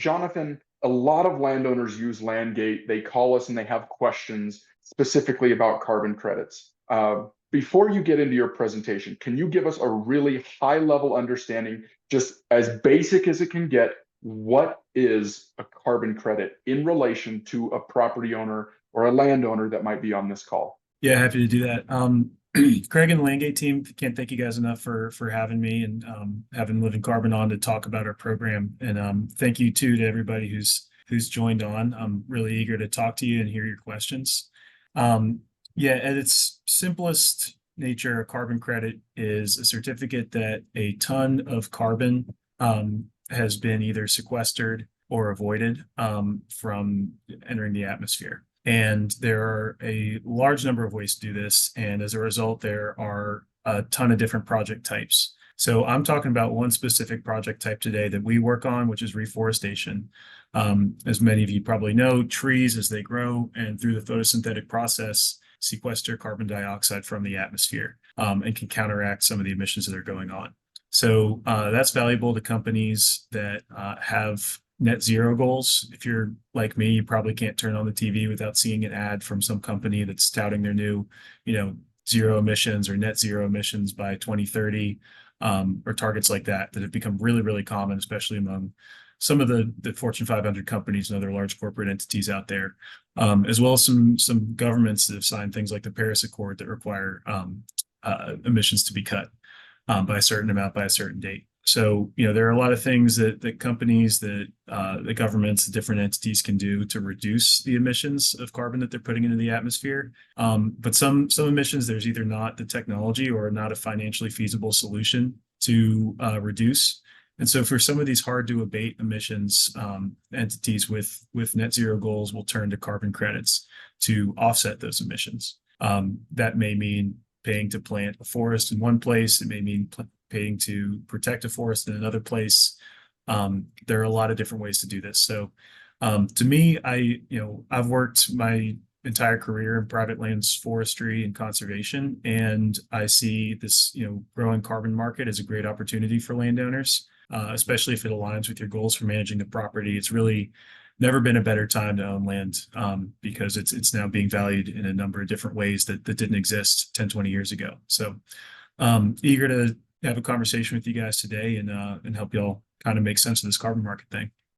Jonathan, a lot of landowners use Landgate. They call us and they have questions specifically about carbon credits. Before you get into your presentation, can you give us a really high level understanding, just as basic as it can get, what is a carbon credit in relation to a property owner or a landowner that might be on this call? Yeah, happy to do that. Craig and the Landgate team, can't thank you guys enough for having me and having Living Carbon on to talk about our program. And thank you too to everybody who's joined on. I'm really eager to talk to you and hear your questions. Yeah, at its simplest nature, a carbon credit is a certificate that a ton of carbon has been either sequestered or avoided from entering the atmosphere. And there are a large number of ways to do this. And as a result, there are a ton of different project types. So I'm talking about one specific project type today that we work on, which is reforestation. As many of you probably know, trees, as they grow and through the photosynthetic process, sequester carbon dioxide from the atmosphere and can counteract some of the emissions that are going on. So that's valuable to companies that have net zero goals. If you're like me, you probably can't turn on the TV without seeing an ad from some company that's touting their new, zero emissions or net zero emissions by 2030, or targets like that have become really, really common, especially among some of the Fortune 500 companies and other large corporate entities out there, as well as some governments that have signed things like the Paris Accord that require emissions to be cut by a certain amount by a certain date. So, there are a lot of things that companies, that the governments, different entities can do to reduce the emissions of carbon that they're putting into the atmosphere. But some emissions, there's either not the technology or not a financially feasible solution to reduce. And so for some of these hard to abate emissions, entities with net zero goals will turn to carbon credits to offset those emissions. That may mean paying to plant a forest in one place. It may mean paying to protect a forest in another place. There are a lot of different ways to do this. So to me, I've worked my entire career in private lands forestry and conservation, and I see this growing carbon market as a great opportunity for landowners, especially if it aligns with your goals for managing the property. It's really never been a better time to own land because it's now being valued in a number of different ways that didn't exist 10, 20 years ago. So eager to have a conversation with you guys today and help y'all kind of make sense of this carbon market thing.